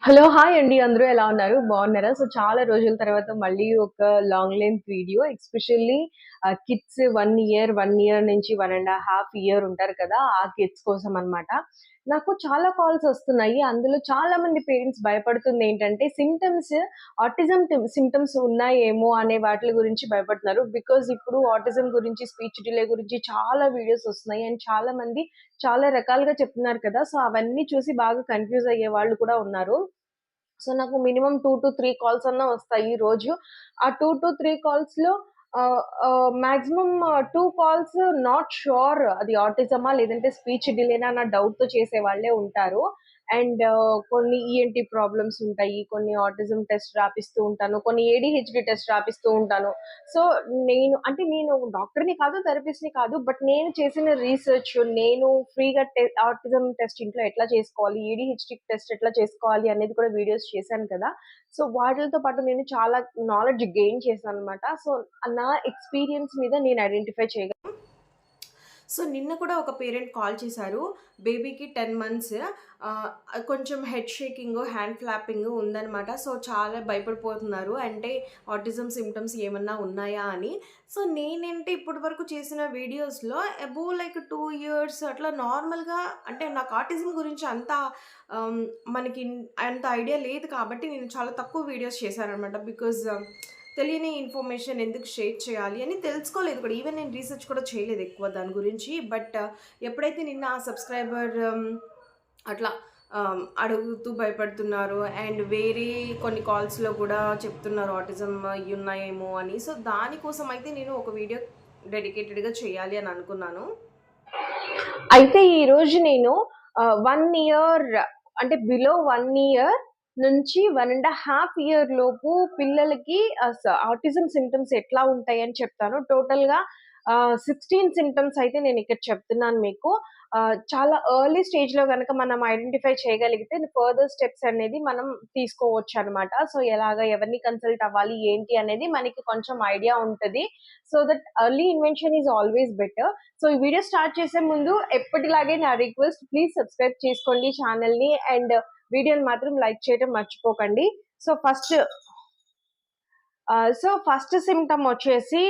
Hello! Hi అండి. అందరూ ఎలా ఉన్నారు? బాగున్నారా? సో, చాలా రోజుల తర్వాత మళ్ళీ ఒక long length video. Especially kids 1 year, 1 year నుంచి 1 ½ ఇయర్ ఉంటారు కదా! ఆ కిడ్స్ కోసం అన్నమాట. నాకు చాలా కాల్స్ వస్తున్నాయి. అందులో చాలా మంది పేరెంట్స్ భయపడుతుందేంటంటే ఆటిజం సింప్టమ్స్ ఉన్నాయేమో అనే వాటిలి గురించి భయపడుతున్నారు. బికాజ్ ఇప్పుడు ఆటిజం గురించి, స్పీచ్ డిలే గురించి చాలా వీడియోస్ వస్తున్నాయి. అండ్ చాలా మంది చాలా రకాలుగా చెప్తున్నారు కదా! సో, అవన్నీ చూసి బాగా కన్‌ఫ్యూజ్ అయ్యే వాళ్ళు కూడా ఉన్నారు. సో, నాకు మినిమమ్ 2-3 కాల్స్ అన్నా వస్తాయి రోజు. ఆ 2-3 కాల్స్‌లో మాక్సిమమ్ 2 కాల్స్ నాట్ ష్యూర్ అది ఆటిజమా లేదంటే స్పీచ్ డిలేనా అన్న డౌట్‌తో చేసే వాళ్ళే ఉంటారు. అండ్ కొన్ని ఈఎన్‌టీ ప్రాబ్లమ్స్ ఉంటాయి. కొన్ని ఆటిజం టెస్ట్ రాపిస్తూ ఉంటాను. కొన్ని ఏడీహెచ్‌డీ టెస్ట్ రాపిస్తూ ఉంటాను. సో, నేను డాక్టర్‌ని కాదు, థెరపిస్ట్‌ని కాదు. బట్ నేను చేసిన రీసెర్చ్ నేను ఫ్రీగా ఆటిజం టెస్ట్ ఇంట్లో ఎట్లా చేసుకోవాలి, ఏడీహెచ్‌డీ టెస్ట్ ఎట్లా చేసుకోవాలి అనేది కూడా వీడియోస్ చేశాను కదా! సో, వాటిలతో పాటు నేను చాలా నాలెడ్జ్ గెయిన్ చేశాననమాట. సో, నా ఎక్స్‌పీరియన్స్ మీద నేను ఐడెంటిఫై చేయగలను. సో, నిన్న కూడా ఒక పేరెంట్ కాల్ చేశారు. బేబీకి 10 మంత్స్ ఆహ్, కొంచెం హెడ్ షేకింగు, హ్యాండ్ ఫ్లాపింగు ఉందనమాట. సో, చాలా భయపడిపోతున్నారు. అంటే ఆటిజం సింప్టమ్స్ ఏమన్నా ఉన్నాయా అని. సో, నేనేంటి ఇప్పటి వరకు చేసిన వీడియోస్‌లో అబోవ్ లైక్ 2 ఇయర్స్ అట్లా నార్మల్‌గా అంటే నాకు ఆటిజం గురించి ఆహ్, మనకి అంత ఐడియా లేదు కాబట్టి నేను చాలా తక్కువ వీడియోస్ చేశాననమాట. బికాజ్ తెలియని ఇన్ఫర్మేషన్ ఎందుకు షేర్ చేయాలి అని తెలుసుకోలేదు కూడా. ఈవెన్ నేను రీసెర్చ్ కూడా చేయలేదు ఎక్కువ దాని గురించి. బట్ ఎప్పుడైతే నిన్న ఆ సబ్‌స్క్రైబర్ అట్లా అడుగుతూ భయపడుతున్నారు. అండ్ వేరే కొన్ని కాల్స్‌లో కూడా చెప్తున్నారు ఆటిజం ఇయున్నాయేమో అని. సో, దానికోసం అయితే నేను ఒక వీడియో డెడికేటెడ్‌గా చేయాలి అని అనుకున్నాను. అయితే ఈరోజు నేను 1 ఇయర్ అంటే బిలో 1 ఇయర్ నుంచి 1 ½ ఇయర్ లోపు పిల్లలకి ఆటిజం సింప్టమ్స్ ఎట్లా ఉంటాయని చెప్తాను. టోటల్‌గా 16 సింప్టమ్స్ అయితే నేనిక్కడ చెప్తున్నాను మీకు. చాలా ఎర్లీ స్టేజ్‌లో గనక మనం ఐడెంటిఫై చేయగలిగితే ఫర్దర్ స్టెప్స్ అనేది మనం తీసుకోవచ్చనమాట. సో, ఎలాగా ఎవరిని కన్సల్ట్ అవ్వాలి, ఏంటి అనేది మనకి కొంచెం ఐడియా ఉంటది. So that early invention is always better. So, ఈ వీడియో స్టార్ట్ చేసే ముందు ఎప్పటిలాగే నా రిక్వెస్ట్ ప్లీజ్ సబ్స్క్రైబ్ చేసుకోండి ఛానెల్‌ని అండ్ వీడియోని మాత్రం లైక్ చేయడం మర్చిపోకండి. సో, ఫస్ట్ సింప్టమ్ వచ్చేసి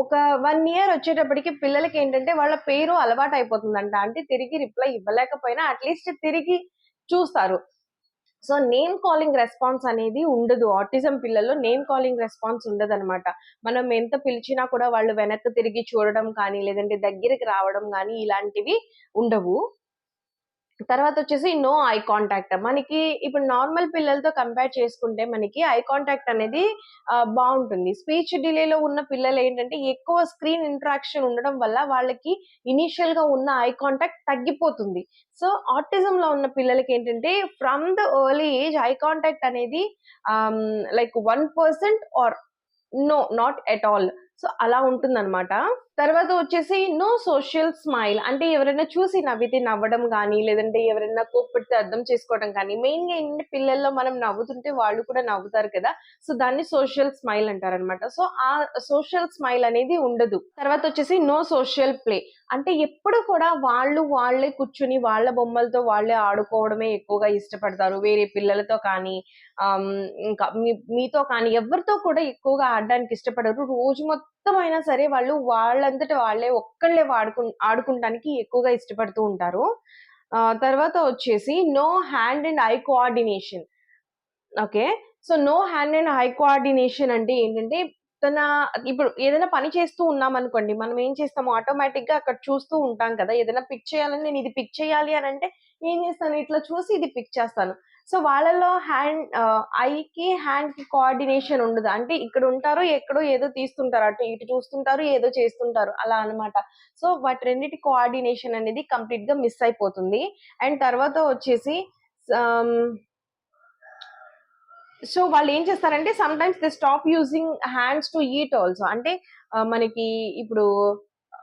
ఒక 1 ఇయర్ వచ్చేటప్పటికి పిల్లలకేంటంటే వాళ్ళ పేరు అలవాటయిపోతుందంట. అంటే తిరిగి రిప్లై ఇవ్వలేకపోయినా అట్‌లీస్ట్ తిరిగి చూస్తారు. సో, నేమ్ కాలింగ్ రెస్పాన్స్ అనేది ఉండదు. ఆటిజం పిల్లల్లో నేమ్ కాలింగ్ రెస్పాన్స్ ఉండదనమాట. మనం ఎంత పిలిచినా కూడా వాళ్ళు వెనక్కి తిరిగి చూడడం కానీ, లేదంటే దగ్గరికి రావడం గానీ ఇలాంటివి ఉండవు. తర్వాతొచ్చేసి నో ఐ కాంటాక్ట్. మనకి ఇప్పుడు నార్మల్ పిల్లలతో కంపేర్ చేసుకుంటే మనకి ఐ కాంటాక్ట్ అనేది బావుంటుంది. స్పీచ్ డిలేలో ఉన్న పిల్లలేంటంటే ఎక్కువ స్క్రీన్ ఇంటరాక్షన్ ఉండడం వల్ల వాళ్ళకి ఇనీషియల్‌గా ఉన్న ఐ కాంటాక్ట్ తగ్గిపోతుంది. సో, ఆటిజంలో ఉన్న పిల్లలకేంటంటే from the early age eye contact అనేది like 1% or no, not at all. So, అలా ఉంటుందనమాట. తర్వాత వచ్చేసి నో సోషల్ స్మైల్. అంటే ఎవరైనా చూసి నవ్వితే నవ్వడం గానీ, లేదంటే ఎవరైనా కోప్పడితే అర్థం చేసుకోవడం కానీ, మెయిన్‌గా ఏంటంటే పిల్లల్లో మనం నవ్వుతుంటే వాళ్ళు కూడా నవ్వుతారు కదా! సో, దాన్ని సోషల్ స్మైల్ అంటారనమాట. సో, ఆ సోషల్ స్మైల్ అనేది ఉండదు. తర్వాతొచ్చేసి నో సోషల్ ప్లే. అంటే ఎప్పుడు కూడా వాళ్ళే కూర్చొని వాళ్ళ బొమ్మలతో వాళ్ళే ఆడుకోవడమే ఎక్కువగా ఇష్టపడతారు. వేరే పిల్లలతో కానీ, ఇంకా మీతో కానీ ఎవరితో కూడా ఎక్కువగా ఆడడానికి ఇష్టపడరు. రోజు మొత్తం అయినా సరే వాళ్ళు వాళ్ళంతట వాళ్ళే ఒక్కళ్ళే ఆడుకుంటానికి ఎక్కువగా ఇష్టపడుతూ ఉంటారు. తర్వాత వచ్చేసి no hand and eye coordination. Okay. So, no hand and eye coordination అంటే ఏంటంటే, తన ఇప్పుడు ఏదైనా పని చేస్తూ ఉన్నామనుకోండి, మనం ఏం చేస్తాము ఆటోమేటిక్‌గా అక్కడ చూస్తూ ఉంటాం కదా! ఏదైనా పిక్ చేయాలని నేను ఇది పిక్ చేయాలి అనంటే ఏం చేస్తాను, ఇట్లా చూసి ఇది పిక్ చేస్తాను. సో, వాళ్ళలో ఐకి, హ్యాండ్‌కి కోఆర్డినేషన్ ఉండదు. అంటే ఇక్కడ ఉంటారు, ఎక్కడో ఏదో తీస్తుంటారు. అటు ఇటు చూస్తుంటారు, ఏదో చేస్తుంటారు. అలా అన్నమాట. సో, వాటి రెండిటి కోఆర్డినేషన్ అనేది కంప్లీట్‌గా మిస్ అయిపోతుంది. అండ్ తర్వాత వచ్చేసి ఆహ్ సో వాళ్ళేం చేస్తారంటే sometimes they stop using hands to eat also. అంటే మనకి ఇప్పుడు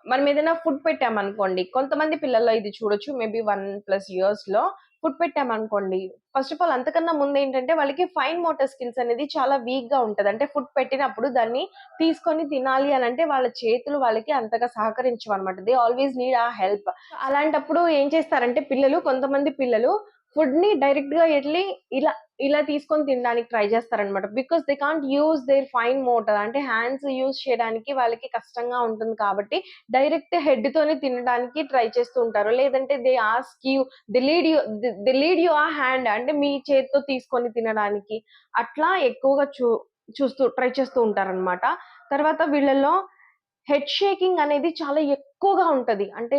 మనం ఏదైనా ఫుడ్ పెట్టామనుకోండి, కొంతమంది పిల్లల్లో ఇది చూడొచ్చు. మేబీ 1+ ఇయర్స్‌లో ఫుడ్ పెట్టామనుకోండి. ఫస్ట్ ఆఫ్ ఆల్ అంతకన్నా ముందేంటంటే వాళ్ళకి ఫైన్ మోటార్ స్కిల్స్ అనేది చాలా వీక్‌గా ఉంటది. అంటే ఫుడ్ పెట్టినప్పుడు దాన్ని తీసుకొని తినాలి అనంటే వాళ్ళ చేతులు వాళ్ళకి అంతగా సహకరించవనమాట. దే ఆల్‌వేస్ నీడ్ ఆ హెల్ప్. అలాంటప్పుడు ఏం చేస్తారంటే కొంతమంది పిల్లలు ఫుడ్‌ని డైరెక్ట్‌గా ఎళ్లి ఇలా, ఇలా తీసుకొని తినడానికి ట్రై చేస్తారనమాట. Because they can't use their fine motor అంటే హ్యాండ్స్ యూజ్ చేయడానికి వాళ్ళకి కష్టంగా ఉంటుంది కాబట్టి, డైరెక్ట్ హెడ్‌తోనే తినడానికి ట్రై చేస్తూ ఉంటారు. లేదంటే they ask you they lead you ఆ హ్యాండ్ అంటే మీ చేత్తో తీసుకొని తినడానికి. అట్లా ఎక్కువగా చూస్తూ ట్రై చేస్తూ ఉంటారనమాట. తర్వాత వీళ్ళలో హెడ్ షేకింగ్ అనేది చాలా ఎక్కువగా ఉంటది. అంటే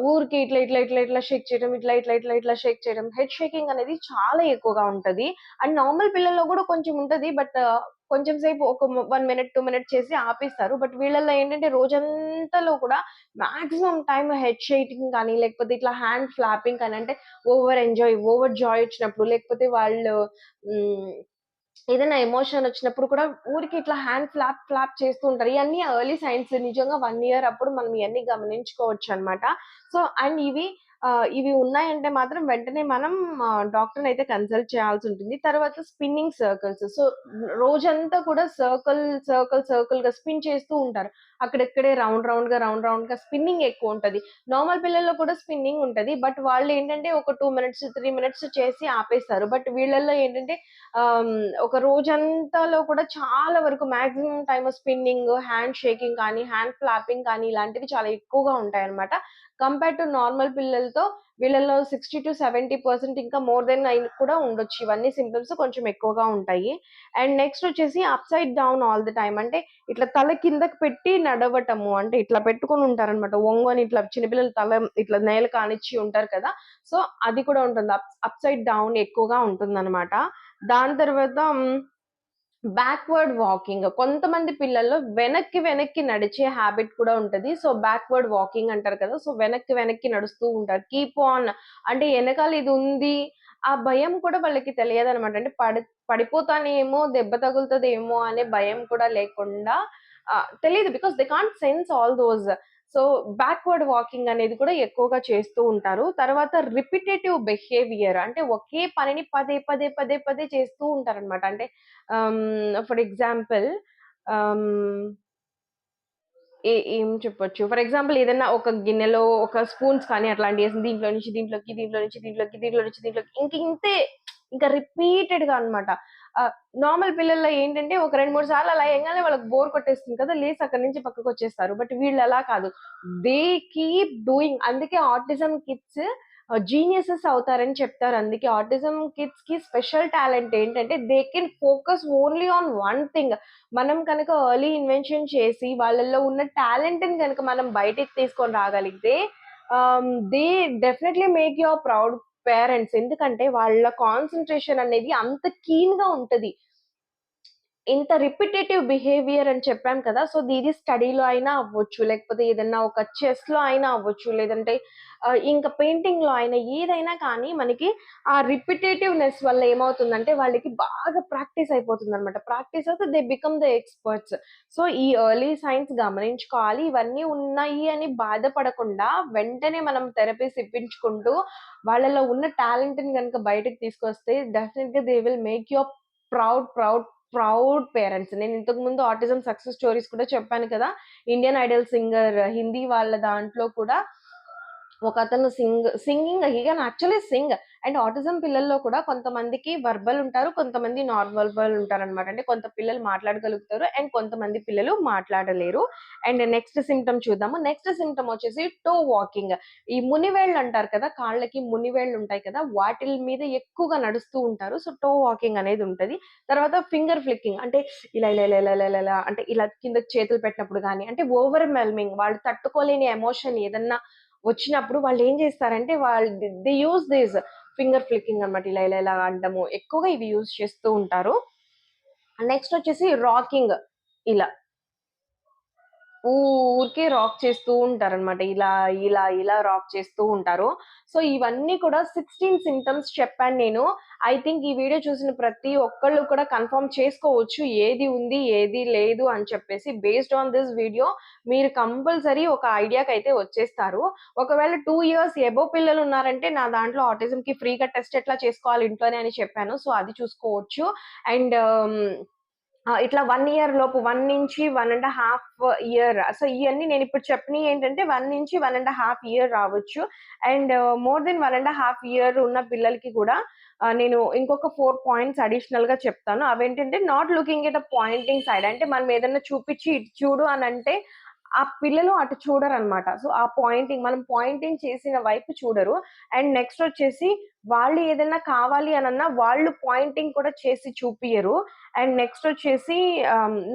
ఊరికే ఇట్లా షేక్ చేయడం. ఇట్లా షేక్ చేయడం. హెడ్ షేకింగ్ అనేది చాలా ఎక్కువగా ఉంటది. అండ్ నార్మల్ పిల్లల్లో గూడా కొంచెం ఉంటది. బట్ కొంచెం సేపు ఒక 1 మినిట్, 2 మినిట్స్ చేసి ఆపేస్తారు. బట్ వీళ్ళలో ఏంటంటే రోజంతాలో కూడా మాక్సిమం టైమ్ హెడ్ షేకింగ్ కానీ, లేకపోతే ఇట్లా హ్యాండ్ ఫ్లాపింగ్ కానీ అంటే ఓవర్ జాయ్ వచ్చినప్పుడు లేకపోతే వాళ్ళు హ్మ్. ఏదైనా ఎమోషన్ వచ్చినప్పుడు కూడా ఊరికే ఇట్లా హ్యాండ్ ఫ్లాప్ చేస్తూ ఉంటారు. ఇయన్నీ ఎర్లీ సైన్స్ నిజంగా 1 ఇయర్ అప్పుడు మనం ఇయన్నీ గమనించుకోవచ్చనమాట. సో, అండ్ ఇవి ఉన్నాయంటే మాత్రం వెంటనే మనం డాక్టర్‌నయితే కన్సల్ట్ చేయాల్సుంటుంది. తర్వాత స్పిన్నింగ్ సర్కిల్స్. సో, రోజంతా కూడా సర్కిల్‌గా స్పిన్ చేస్తూ ఉంటారు. అక్కడక్కడే రౌండ్‌గా స్పిన్నింగ్ ఎక్కువుంటది. నార్మల్ పిల్లల్లో కూడా స్పిన్నింగ్ ఉంటది. బట్ వాళ్ళేంటంటే ఒక 2 మినిట్స్, 3 మినిట్స్ చేసి ఆపేస్తారు. బట్ వీళ్ళల్లో ఏంటంటే ఆహ్, ఒక రోజంతాలో కూడా చాలా వరకు maximum time spinning, hand shaking కానీ, హ్యాండ్ ఫ్లాపింగ్ కానీ ఇలాంటివి చాలా ఎక్కువగా ఉంటాయన్నమాట. కంపేర్ టు నార్మల్ పిల్లలతో వీళ్ళలో 60-70% ఇంకా మోర్ దెన్ కూడా ఉండొచ్చు. ఇవన్నీ సింప్టమ్స్ కొంచెం ఎక్కువగా ఉంటాయి. అండ్ నెక్స్ట్ వచ్చేసి upside down all the time. అంటే ఇట్లా తల కిందకి పెట్టి నడవటము. అంటే ఇట్లా పెట్టుకొని ఉంటారన్నమాట. ఒంగొని ఇట్లా చిన్న పిల్లలు తల ఇట్లా నేలకు ఆనిచ్చి ఉంటారు కదా! సో, అది కూడా ఉంటుంది. అప్‌సైడ్ డౌన్ ఎక్కువగా ఉంటుందన్నమాట. దాని తర్వాత బ్యాక్వర్డ్ వాకింగ్. కొంతమంది పిల్లల్లో వెనక్కి నడిచే హాబిట్ కూడా ఉంటది. సో, బ్యాక్వర్డ్ వాకింగ్ అంటారు కదా! సో, వెనక్కి నడుస్తూ ఉంటారు. కీప్ ఆన్ అంటే ఎనకాల ఇది ఉంది. ఆ భయం కూడా వాళ్ళకి తెలియదనమాట. అంటే పడిపోతానేమో, దెబ్బ తగులుతదేమో అనే భయం కూడా లేకుండా తెలీదు. Because they can't sense all those. So, backward walking అనేది కూడా ఎక్కువగా చేస్తూ ఉంటారు. తర్వాత రిపిటేటివ్ బిహేవియర్ అంటే ఒకే పనిని పదే చేస్తూ ఉంటారనమాట. అంటే ఫర్ ఎగ్జాంపుల్ ఆహ్, ఏం చెప్పొచ్చు? ఫర్ ఎగ్జాంపుల్ ఏదన్నా ఒక గిన్నెలో ఒక స్పూన్స్ కానీ అట్లాంటియేసి దీంట్లో నుంచి దీంట్లోకి ఇంతే ఇంకా రిపీటెడ్‌గా అన్నమాట. ఆహ్, నార్మల్ పిల్లల్లో ఏంటంటే ఒక 2, 3 సార్లు అలా ఎయంగానే వాళ్ళకి బోర్ కొట్టేస్తుంది కదా! లేసి అక్కడి నుంచి పక్కకొచ్చేస్తారు. బట్ వీళ్ళు అలా కాదు. దే కీప్ డూయింగ్ అందుకే ఆటిజం కిడ్స్ జీనియసెస్ అవుతారని చెప్తారు. అందుకే ఆటిజం కిడ్స్‌కి స్పెషల్ టాలెంట్ ఏంటంటే they can focus only on one thing. మనం కనుక ఎర్లీ ఇన్వెన్షన్ చేసి వాళ్ళల్లో ఉన్న టాలెంట్‌ని గనుక మనం బయటికి తీసుకొని రాగలిగితే they definitely make you proud parents. ఎందుకంటే వాళ్ళ కాన్సంట్రేషన్ అనేది అంత కీన్‌గా ఉంటది. ఇంత రిపిటేటివ్ బిహేవియర్ అని చెప్పాం కదా! సో, ఇది స్టడీలో అయినా అవ్వచ్చు. లేకపోతే ఏదన్నా ఒక చెస్‌లో అయినా అవ్వచ్చు. లేదంటే ఇంకా పెయింటింగ్‌లో అయినా ఏదైనా కానీ మనకి ఆ రిపిటేటివ్‌నెస్ వల్ల ఏమవుతుందంటే వాళ్ళకి బాగా ప్రాక్టీస్ అయిపోతుందనమాట. ప్రాక్టీస్ అవుతే they become the experts. So, ఈ ఎర్లీ సైన్స్ గమనించుకోవాలి. ఇవన్నీ ఉన్నాయి అని బాధపడకుండా వెంటనే మనం థెరపీస్ ఇప్పించుకుంటూ వాళ్ళలో ఉన్న టాలెంట్‌ని గనుక బయటకి తీసుకొస్తే డెఫినెట్‌గా they will make you proud proud parents. నేను ఇంతకు ముందు ఆటిజం సక్సెస్ స్టోరీస్ కూడా చెప్పాను కదా! ఇండియన్ ఐడల్ సింగర్ హిందీ వాళ్ళ దాంట్లో కూడా ఒకతను singing he can actually Singh. And autism పిల్లల్లో కూడా కొంతమందికి వర్బల్ ఉంటారు. కొంతమంది నాన్ వర్బల్ ఉంటారనమాట. అంటే కొంత పిల్లలు మాట్లాడగలుగుతారు. అండ్ కొంతమంది పిల్లలు మాట్లాడలేరు. అండ్ నెక్స్ట్ సింప్టమ్ చూద్దాము. నెక్స్ట్ సింప్టమ్ వచ్చేసి టో వాకింగ్. ఈ మునివేళ్ళు అంటారు కదా! కాళ్ళకి మునివేళ్ళు ఉంటాయి కదా! వాటిల మీద ఎక్కువగా నడుస్తూ ఉంటారు. సో, టో వాకింగ్ అనేది ఉంటది. తర్వాత ఫింగర్ ఫ్లిక్కింగ్ అంటే ఇలా అంటే ఇలా కిందకి చేతులు పెట్టినప్పుడు గాని, అంటే ఓవర్‌వెల్మింగ్ వాళ్ళు తట్టుకోలేని ఎమోషన్ ఏదన్నా వచ్చినప్పుడు వాళ్ళేం జేస్తారంటే దే యూజ్ దిస్ ఫింగర్ ఫ్లికింగ్ అన్నమాట. ఇలా అనడము. ఎక్కువగా ఇవి యూజ్ చేస్తూ ఉంటారు. నెక్స్ట్ వచ్చేసి రాకింగ్. ఇలా ఊరికే రాక్ చేస్తూ ఉంటారనమాట. ఇలా రాక్ చేస్తూ ఉంటారు. సో, ఇవన్నీ కూడా 16 సింప్టమ్స్ చెప్పాను నేను. ఐ థింక్ ఈ వీడియో చూసిన ప్రతి ఒక్కళ్ళు కూడా కన్ఫర్మ్ చేసుకోవచ్చు. ఏది ఉంది, ఏది లేదు అని చెప్పేసి. బేస్డ్ ఆన్ దిస్ వీడియో మీరు కంపల్సరీ ఒక ఐడియాకైతే వచ్చేస్తారు. ఒకవేళ 2 ఇయర్స్ అబోవ్ పిల్లలున్నారంటే నా దాంట్లో ఆటిజంకి ఫ్రీగా టెస్ట్ ఎట్లా చేసుకోవాలి ఇంట్లోనే అని చెప్పాను. సో, అది చూసుకోవచ్చు. అండ్ ఇట్లా 1 ఇయర్ లోపు 1 నుంచి 1 1/2 ఇయర్. సో, ఇయన్నీ నేనిప్పుడు చెప్పినయి ఏంటంటే 1 నుంచి 1 1/2 ఇయర్ రావచ్చు. అండ్ మోర్ దెన్ 1 1/2 ఇయర్ ఉన్న పిల్లలకి కూడా నేను ఇంకొక 4 పాయింట్స్ అడిషనల్‌గా చెప్తాను. అవేంటంటే not looking at a pointing side. అంటే మనం ఏదన్నా చూపిచ్చి ఇటు చూడు అనంటే ఆ పిల్లలు అటు చూడరనమాట. సో, ఆ పాయింటింగ్ మనం పాయింటింగ్ చేసిన వైపు చూడరు. అండ్ నెక్స్ట్ వచ్చేసి వాళ్ళు ఏదైనా కావాలి అనన్నా వాళ్ళు పాయింటింగ్ కూడా చేసి చూపియరు. అండ్ నెక్స్ట్ వచ్చేసి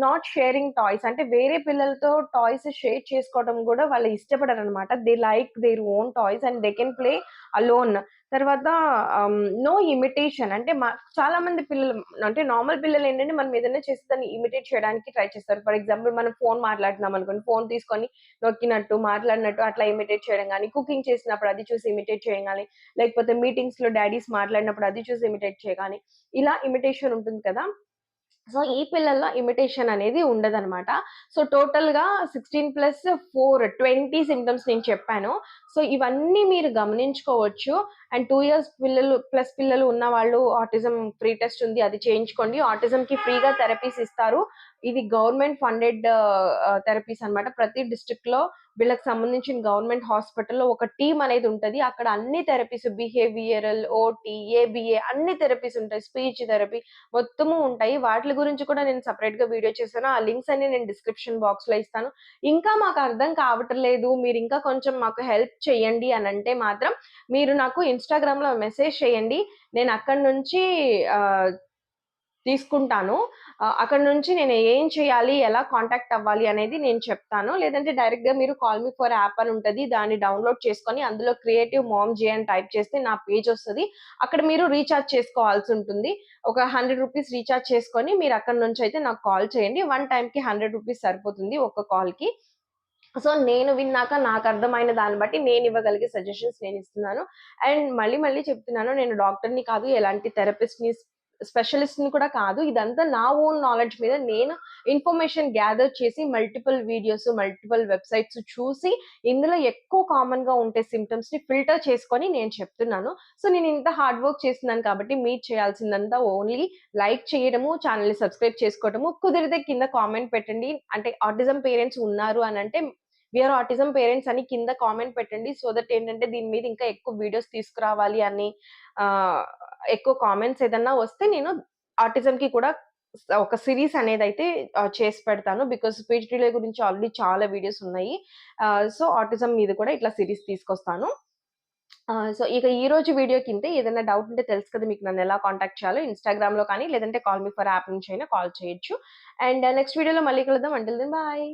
నాట్ షేరింగ్ టాయ్స్. అంటే వేరే పిల్లలతో టాయ్స్ షేర్ చేసుకోవడం గూడా వాళ్ళు ఇష్టపడరనమాట. They like their own toys and they can play alone. తర్వాత నో ఇమిటేషన్. అంటే చాలా మంది పిల్లలు అంటే నార్మల్ పిల్లలేంటంటే మనం ఏదైనా చేసి దాన్ని ఇమిటేట్ చేయడానికి ట్రై చేస్తారు. ఫర్ ఎగ్జాంపుల్ మనం ఫోన్ మాట్లాడుతున్నాం అనుకోండి. ఫోన్ తీసుకొని నొక్కినట్టు, మాట్లాడినట్టు అట్లా ఇమిటేట్ చేయడం గానీ, కుకింగ్ చేసినప్పుడు అది చూసి ఇమిటేట్ చేయడం గానీ, లేకపోతే మీటింగ్స్‌లో డాడీస్ మాట్లాడినప్పుడు అది చూసి ఇమిటేట్ చేయగాని, ఇలా ఇమిటేషన్ ఉంటుంది కదా! సో, ఈ పిల్లల్లో ఇమిటేషన్ అనేది ఉండదనమాట. సో, టోటల్‌గా 16+4 20 సింప్టమ్స్ నేను చెప్పాను. సో, ఇవన్నీ మీరు గమనించుకోవచ్చు. అండ్ 2 ఇయర్స్ పిల్లలు ఉన్నవాళ్ళు ఆటిజం ఫ్రీ టెస్ట్ ఉంది. అది చేయించుకోండి. ఆటిజంకి ఫ్రీగా థెరపీస్ ఇస్తారు. ఇది గవర్నమెంట్ ఫండెడ్ థెరపీస్ అనమాట. ప్రతి డిస్ట్రిక్ట్‌లో వీళ్ళకి సంబంధించిన గవర్నమెంట్ హాస్పిటల్‌లో ఒక టీమ్ అనేది ఉంటది. అక్కడ అన్ని థెరపీస్ బిహేవియరల్, ఓటీ, ఏబీఏ అన్ని థెరపీస్ ఉంటాయి. స్పీచ్ థెరపీ మొత్తము ఉంటాయి. వాటిలి గురించి కూడా నేను సెపరేట్‌గా వీడియో చేశాను. ఆ లింక్స్ అన్ని నేను డిస్క్రిప్షన్ బాక్స్‌లో ఇస్తాను. ఇంకా మాకు అర్థం కావటం లేదు, మీరింకా కొంచెం మాకు హెల్ప్ చేయండి అనంటే మాత్రం మీరు నాకు ఇన్‌స్టాగ్రామ్‌లో మెసేజ్ చేయండి. నేను అక్కడి నుంచి ఆహ్, తీసుకుంటాను. అక్కడి నుంచి నేను ఏం చేయాలి? ఎలా కాంటాక్ట్ అవ్వాలి? అనేది నేను చెప్తాను. లేదంటే డైరెక్ట్‌గా మీరు కాల్ మీ ఫర్ యాప్ అని ఉంటది. దాన్ని డౌన్‌లోడ్ చేసుకొని అందులో క్రియేటివ్ మామ్ జే అని టైప్ చేస్తే నా పేజ్ ఒస్తది. అక్కడ మీరు రీచార్జ్ చేసుకోవాల్సుంటుంది. ఒక రూ. 100 రీచార్జ్ చేసుకొని మీరు అక్కడి నుంచయితే నాకు కాల్ చేయండి. వన్ టైమ్‌కి రూ. 100 సరిపోతుంది ఒక్క కాల్‌కి. సో, నేను విన్నాక నాకర్థమైన దాన్ని బట్టి నేనివ్వగలిగే సజెషన్స్ నేనిస్తున్నాను. అండ్ మళ్ళీ మళ్ళీ చెప్తున్నాను, నేను డాక్టర్‌ని కాదు, ఎలాంటి థెరపిస్ట్‌ని, స్పెషలిస్ట్‌ని కూడా కాదు. ఇదంతా నా ఓన్ నాలెడ్జ్ మీద నేను ఇన్ఫర్మేషన్ గ్యాదర్ చేసి మల్టిపుల్ వీడియోస్, మల్టిపుల్ వెబ్‌సైట్స్ చూసి ఇందులో ఎక్కువ కామన్‌గా ఉండే సింప్టమ్స్‌ని ఫిల్టర్ చేసుకొని నేను చెప్తున్నాను. సో, నేనింత హార్డ్ వర్క్ చేస్తున్నాను కాబట్టి మీరు చేయాల్సిందంతా ఓన్లీ లైక్ చేయడము, ఛానెల్‌ని సబ్స్క్రైబ్ చేసుకోవడము, కుదిరితే కింద కామెంట్ పెట్టండి. అంటే ఆటిజం పేరెంట్స్ ఉన్నారు అనంటే వి ఆర్ ఆటిజం పేరెంట్స్ అని కింద కామెంట్ పెట్టండి. సో దట్ ఏంటంటే దీని మీద ఇంకా ఎక్కువ వీడియోస్ తీసుకురావాలి అని ఆహ్, ఎక్కువ కామెంట్స్ ఏదన్నా వస్తే నేను ఆటిజంకి కూడా ఒక సీరీస్ అనేదైతే చేసి పెడతాను. బికాజ్ స్పీచ్ డిలే గురించి ఆల్రెడీ చాలా వీడియోస్ ఉన్నాయి. సో ఆటిజం మీద కూడా ఇట్లా సీరీస్ తీసుకొస్తాను. సో ఇక ఈ రోజు వీడియోకి ఇంతే. ఏదైనా డౌట్ ఉంటే తెలుసు కదా మీకు నన్నెలా కాంటాక్ట్ చేయాలో. ఇన్‌స్టాగ్రామ్‌లో కానీ లేదంటే కాల్ మీ ఫర్ యాప్ నుంచైనా కాల్ చేయొచ్చు. అండ్ నెక్స్ట్ వీడియోలో మళ్ళీ కలుద్దాం. Until then bye.